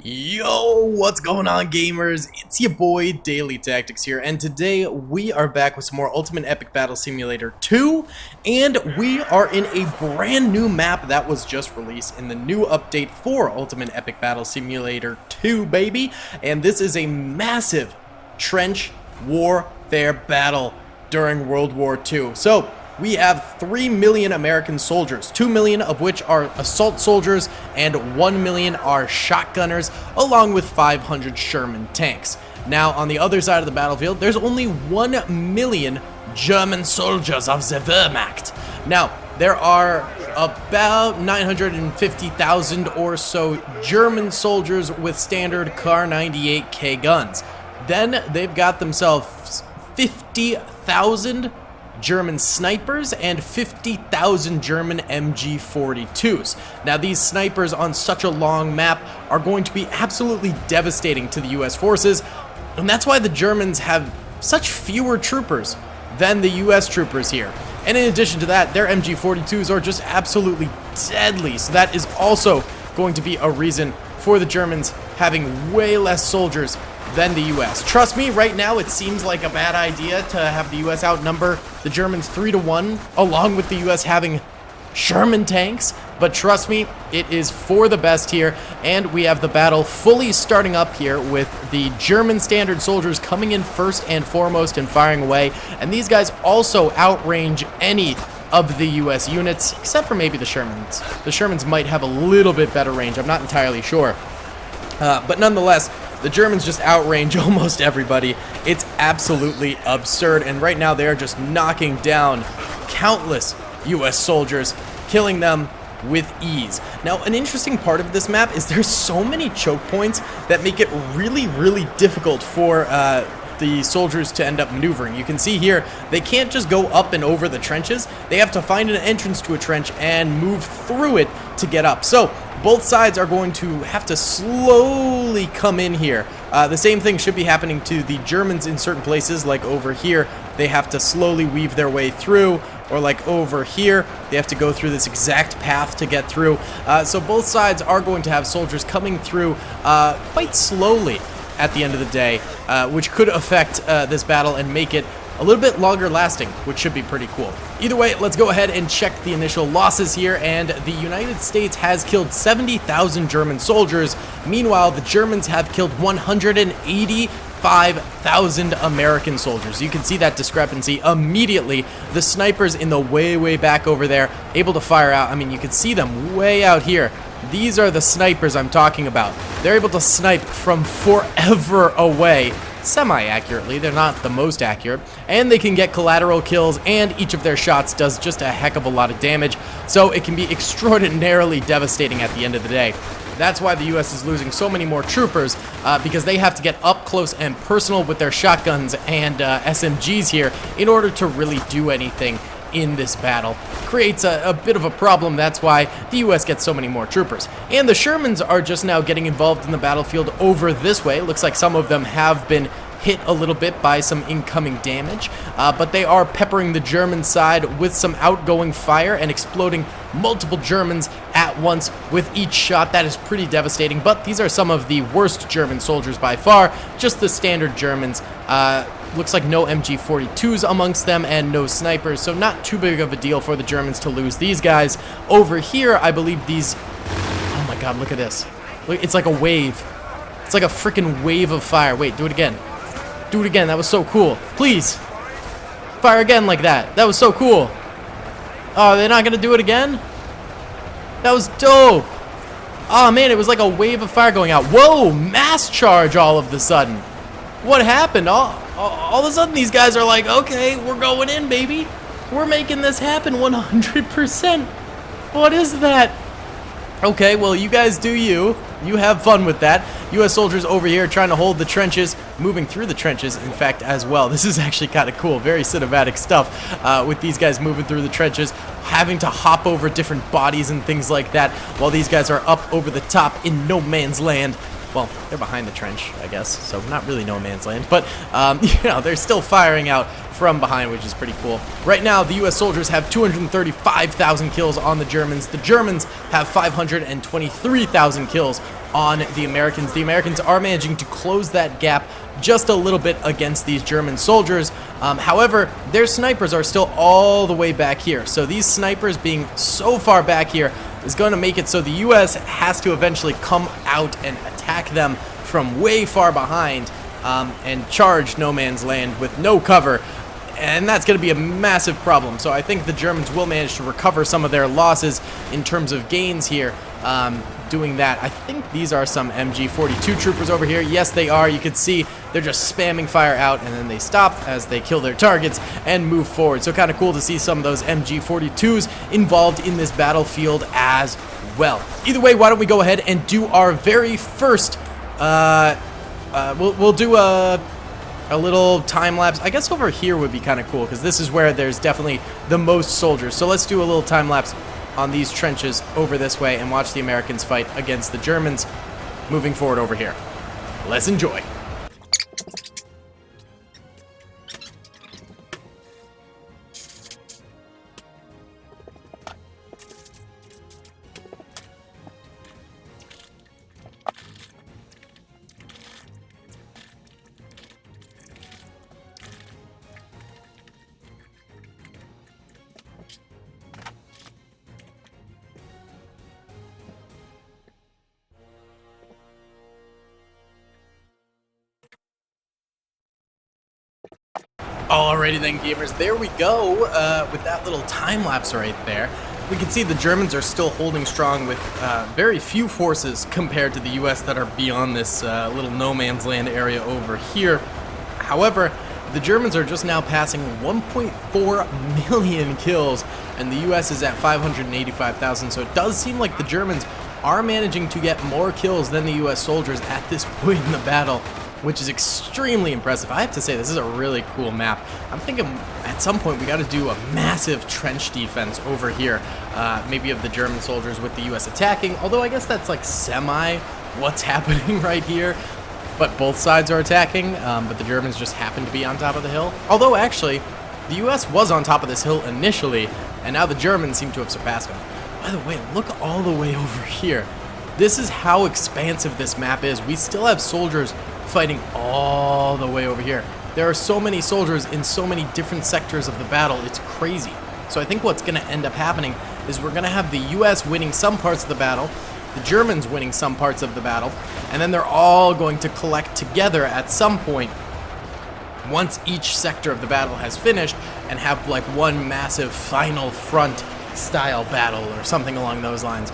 Yo, what's going on, gamers? It's your boy Daily Tactics here, and today we are back with some more Ultimate Epic Battle Simulator 2, and we are in a brand new map that was just released in the new update for Ultimate Epic Battle Simulator 2, baby. And this is a massive trench warfare battle during World War II. So we have 3 million American soldiers, 2 million of which are assault soldiers and 1 million are shotgunners, along with 500 Sherman tanks. Now, on the other side of the battlefield, there's only 1 million German soldiers of the Wehrmacht. Now, there are about 950,000 or so German soldiers with standard Kar 98K guns. Then they've got themselves 50,000 German snipers and 50,000 German MG42s. Now, these snipers on such a long map are going to be absolutely devastating to the US forces, and that's why the Germans have such fewer troopers than the US troopers here. And in addition to that, their MG42s are just absolutely deadly, so that is also going to be a reason for the Germans having way less soldiers than the US. Trust me, right now it seems like a bad idea to have the US outnumber the Germans 3-1, along with the US having Sherman tanks, but trust me, it is for the best here, and we have the battle fully starting up here with the German standard soldiers coming in first and foremost and firing away, and these guys also outrange any of the US units, except for maybe the Shermans. The Shermans might have a little bit better range, I'm not entirely sure. But nonetheless, the Germans just outrange almost everybody. It's absolutely absurd, and right now they are just knocking down countless US soldiers, killing them with ease. Now, an interesting part of this map is there's so many choke points that make it really difficult for the soldiers to end up maneuvering. You can see here, they can't just go up and over the trenches. They have to find an entrance to a trench and move through it to get up. So both sides are going to have to slowly come in here. The same thing should be happening to the Germans in certain places, like over here. They have to slowly weave their way through, or like over here, they have to go through this exact path to get through. So both sides are going to have soldiers coming through quite slowly at the end of the day, which could affect this battle and make it a little bit longer lasting, which should be pretty cool. Either way, let's go ahead and check the initial losses here, and the United States has killed 70,000 German soldiers. Meanwhile, the Germans have killed 185,000 American soldiers. You can see that discrepancy immediately. The snipers in the way back over there, able to fire out. I mean, you can see them way out here. These are the snipers I'm talking about. They're able to snipe from forever away, semi-accurately. They're not the most accurate, and they can get collateral kills, and each of their shots does just a heck of a lot of damage, so it can be extraordinarily devastating at the end of the day. That's why the US is losing so many more troopers, because they have to get up close and personal with their shotguns and SMGs here in order to really do anything in this battle. Creates a bit of a problem. That's why the US gets so many more troopers. And the Shermans are just now getting involved in the battlefield over this way. Looks like some of them have been hit a little bit by some incoming damage, but they are peppering the German side with some outgoing fire and exploding multiple Germans at once with each shot. That is pretty devastating, but these are some of the worst German soldiers by far, just the standard Germans. Looks like no MG42s amongst them and no snipers, so not too big of a deal for the Germans to lose these guys. Over here, I believe these... Oh my god, look at this. Look, it's like a wave. It's like a freaking wave of fire. Wait, do it again. Do it again. That was so cool. Please. Fire again like that. That was so cool. Oh, they're not going to do it again? That was dope. Oh man, it was like a wave of fire going out. Whoa, mass charge all of the sudden. What happened? All of a sudden these guys are like, okay, we're going in, baby. We're making this happen 100%. What is that? Okay, well, you guys do you. You have fun with that. US soldiers over here trying to hold the trenches, moving through the trenches, in fact, as well. This is actually kind of cool. Very cinematic stuff with these guys moving through the trenches, having to hop over different bodies and things like that, while these guys are up over the top in no man's land. Well, they're behind the trench, I guess, so not really no man's land, but, you know, they're still firing out from behind, which is pretty cool. Right now, the US soldiers have 235,000 kills on the Germans. The Germans have 523,000 kills on the Americans. The Americans are managing to close that gap just a little bit against these German soldiers. However, their snipers are still all the way back here. So these snipers being so far back here is going to make it so the U.S. has to eventually come out and attack them from way far behind and charge no man's land with no cover. And that's going to be a massive problem. So I think the Germans will manage to recover some of their losses in terms of gains here. Doing that, I think these are some MG42 troopers over here. Yes, they are. You can see they're just spamming fire out, and then they stop as they kill their targets and move forward. So kind of cool to see some of those MG42s involved in this battlefield as well. Either way, why don't we go ahead and do our very first, we'll do a little time lapse. I guess over here would be kind of cool because this is where there's definitely the most soldiers. So let's do a little time lapse on these trenches over this way and watch the Americans fight against the Germans moving forward over here. Let's enjoy. Alrighty then, gamers, there we go with that little time lapse right there. We can see the Germans are still holding strong with very few forces compared to the US that are beyond this little no man's land area over here. However, the Germans are just now passing 1.4 million kills, and the US is at 585,000, so it does seem like the Germans are managing to get more kills than the US soldiers at this point in the battle, which is extremely impressive. I have to say, this is a really cool map. I'm thinking at some point we got to do a massive trench defense over here, maybe of the German soldiers with the US attacking, although I guess that's like semi what's happening right here. But both sides are attacking, but the Germans just happen to be on top of the hill. Although actually, the US was on top of this hill initially, and now the Germans seem to have surpassed them. By the way, look all the way over here. This is how expansive this map is. We still have soldiers fighting all the way over here. There are so many soldiers in so many different sectors of the battle, it's crazy. So I think what's going to end up happening is we're going to have the US winning some parts of the battle, the Germans winning some parts of the battle, and then they're all going to collect together at some point once each sector of the battle has finished and have like one massive final front style battle or something along those lines,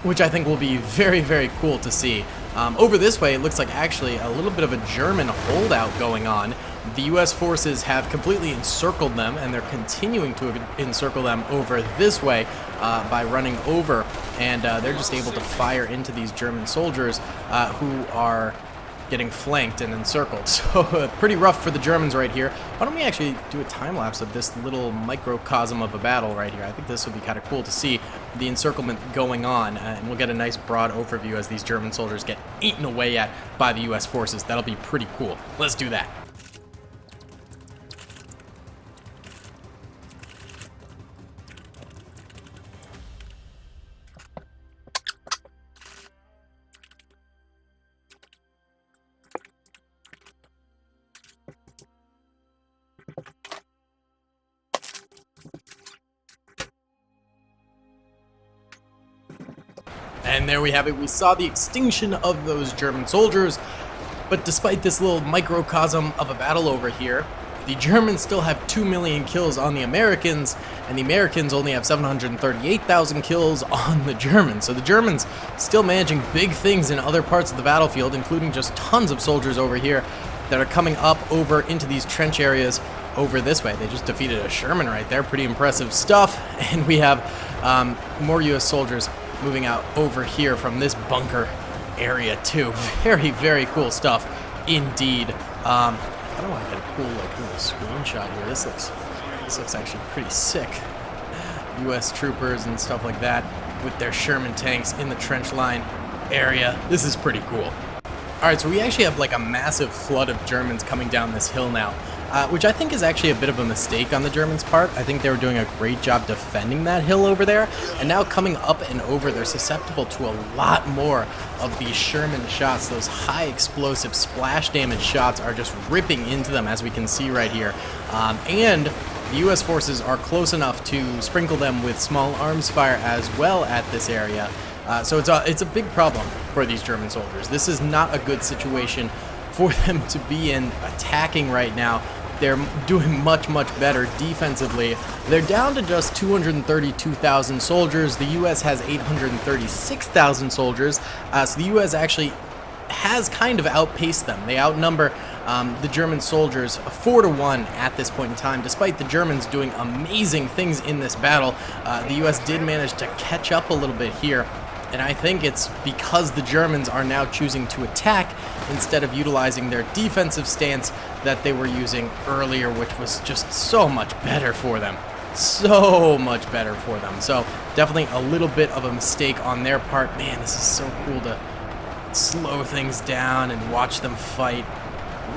which I think will be very, very cool to see. Over this way, it looks like actually a little bit of a German holdout going on. The US forces have completely encircled them, and they're continuing to encircle them over this way by running over, and they're just able to fire into these German soldiers who are getting flanked and encircled. So pretty rough for the Germans right here. Why don't we actually do a time lapse of this little microcosm of a battle right here? I think this would be kind of cool to see the encirclement going on, and we'll get a nice broad overview as these German soldiers get eaten away at by the US forces. That'll be pretty cool. Let's do that. And there we have it. We saw the extinction of those German soldiers, but despite this little microcosm of a battle over here, the Germans still have 2 million kills on the Americans, and the Americans only have 738,000 kills on the Germans. So the Germans still managing big things in other parts of the battlefield, including just tons of soldiers over here that are coming up over into these trench areas over this way. They just defeated a Sherman right there. Pretty impressive stuff. And we have more US soldiers moving out over here from this bunker area too. Very, very cool stuff indeed. I don't want to get a cool like little screenshot here. This looks actually pretty sick. US troopers and stuff like that with their Sherman tanks in the trench line area. This is pretty cool. Alright, so we actually have like a massive flood of Germans coming down this hill now. which I think is actually a bit of a mistake on the Germans' part. I think they were doing a great job defending that hill over there, and now coming up and over, they're susceptible to a lot more of these Sherman shots. Those high explosive splash damage shots are just ripping into them, as we can see right here. And the U.S. forces are close enough to sprinkle them with small arms fire as well at this area. So it's a big problem for these German soldiers. This is not a good situation for them to be in attacking right now. They're doing much better defensively. They're down to just 232,000 soldiers. The U.S. has 836,000 soldiers. So the U.S. actually has kind of outpaced them. They outnumber the German soldiers 4-1 at this point in time. Despite the Germans doing amazing things in this battle, the U.S. did manage to catch up a little bit here. And I think it's because the Germans are now choosing to attack instead of utilizing their defensive stance that they were using earlier, which was just so much better for them. So much better for them. So definitely a little bit of a mistake on their part. Man, this is so cool to slow things down and watch them fight.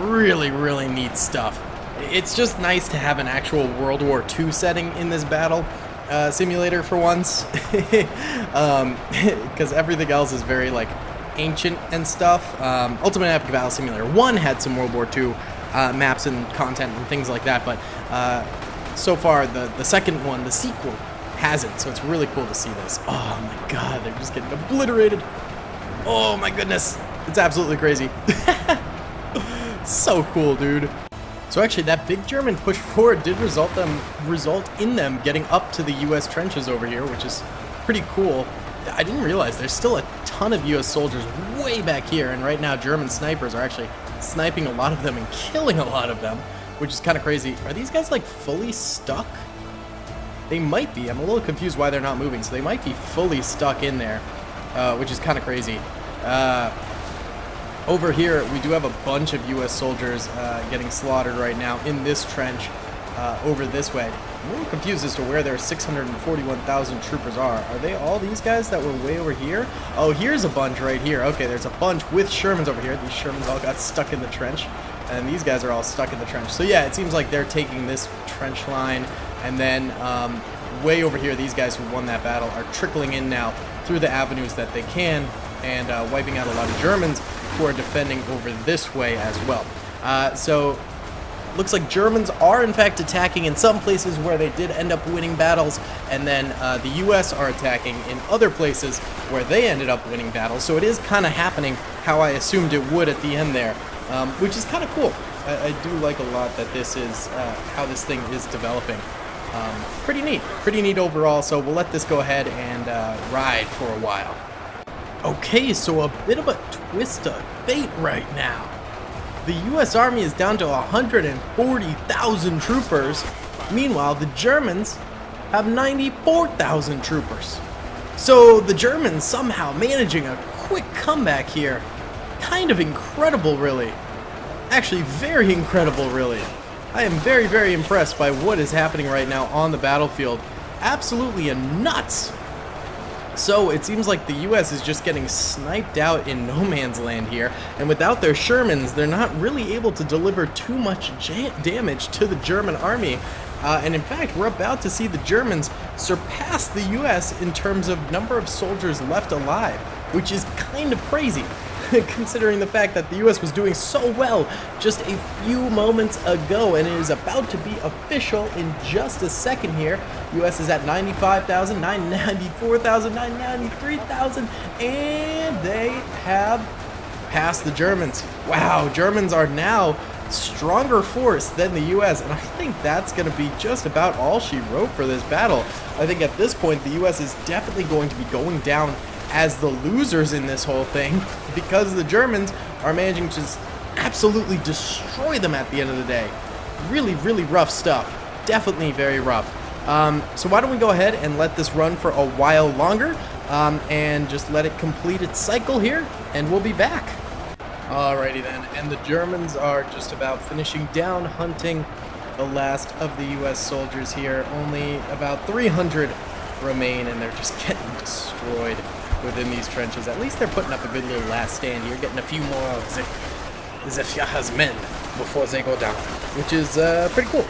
Really neat stuff. It's just nice to have an actual World War II setting in this battle simulator for once, because everything else is very like ancient and stuff. Ultimate Epic Battle Simulator 1 had some World War II maps and content and things like that, but so far the second one, the sequel, hasn't, so it's really cool to see this. Oh my god, they're just getting obliterated. Oh my goodness, it's absolutely crazy. So cool, dude. So actually, that big German push forward did result in them getting up to the U.S. trenches over here, which is pretty cool. I didn't realize there's still a ton of U.S. soldiers way back here, and right now German snipers are actually sniping a lot of them and killing a lot of them, which is kind of crazy. Are these guys like fully stuck? They might be. I'm a little confused why they're not moving, so they might be fully stuck in there, which is kind of crazy. Over here, we do have a bunch of U.S. soldiers getting slaughtered right now in this trench over this way. I'm a little confused as to where their 641,000 troopers are. Are they all these guys that were way over here? Oh, here's a bunch right here. Okay, there's a bunch with Shermans over here. These Shermans all got stuck in the trench, and these guys are all stuck in the trench. So yeah, it seems like they're taking this trench line, and then way over here, these guys who won that battle are trickling in now through the avenues that they can, and wiping out a lot of Germans who are defending over this way as well. So looks like Germans are in fact attacking in some places where they did end up winning battles, and then the US are attacking in other places where they ended up winning battles. So it is kind of happening how I assumed it would at the end there, which is kind of cool. I do like a lot that this is how this thing is developing. Pretty neat overall. So we'll let this go ahead and ride for a while. Okay, so a bit of a twist of fate right now. The U.S. Army is down to 140,000 troopers. Meanwhile, the Germans have 94,000 troopers. So the Germans somehow managing a quick comeback here. Kind of incredible, really. Actually, very incredible, really. I am very impressed by what is happening right now on the battlefield. Absolutely nuts. So it seems like the U.S. is just getting sniped out in no man's land here, and without their Shermans, they're not really able to deliver too much damage to the German army. And in fact, we're about to see the Germans surpass the U.S. in terms of number of soldiers left alive, which is kind of crazy, considering the fact that the U.S. was doing so well just a few moments ago, and it is about to be official in just a second here. U.S. is at 95,000, 994,000, 993,000, and they have passed the Germans. Wow, Germans are now stronger force than the U.S., and I think that's going to be just about all she wrote for this battle. I think at this point, the U.S. is definitely going to be going down as the losers in this whole thing, because the Germans are managing to just absolutely destroy them at the end of the day. Really rough stuff. Definitely very rough. So why don't we go ahead and let this run for a while longer, and just let it complete its cycle here, and we'll be back. Alrighty then, and the Germans are just about finishing down hunting the last of the U.S. soldiers here. Only about 300 remain, and they're just getting destroyed within these trenches. At least they're putting up a good little last stand here, getting a few more of Zephyah's men before they go down, which is pretty cool.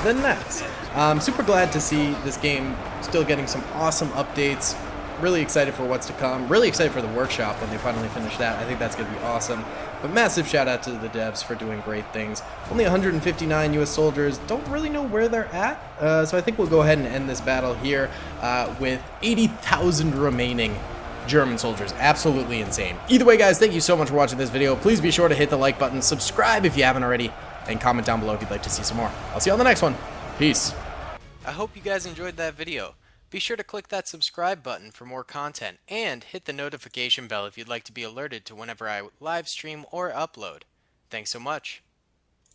Then that. I'm super glad to see this game still getting some awesome updates. Really excited for what's to come. Really excited for the workshop when they finally finish that. I think that's going to be awesome. But massive shout out to the devs for doing great things. Only 159 US soldiers. Don't really know where they're at. So I think we'll go ahead and end this battle here with 80,000 remaining German soldiers. Absolutely insane. Either way, guys, thank you so much for watching this video. Please be sure to hit the like button, subscribe if you haven't already, and comment down below if you'd like to see some more. I'll see you on the next one. Peace. I hope you guys enjoyed that video. Be sure to click that subscribe button for more content, and hit the notification bell if you'd like to be alerted to whenever I live stream or upload. Thanks so much.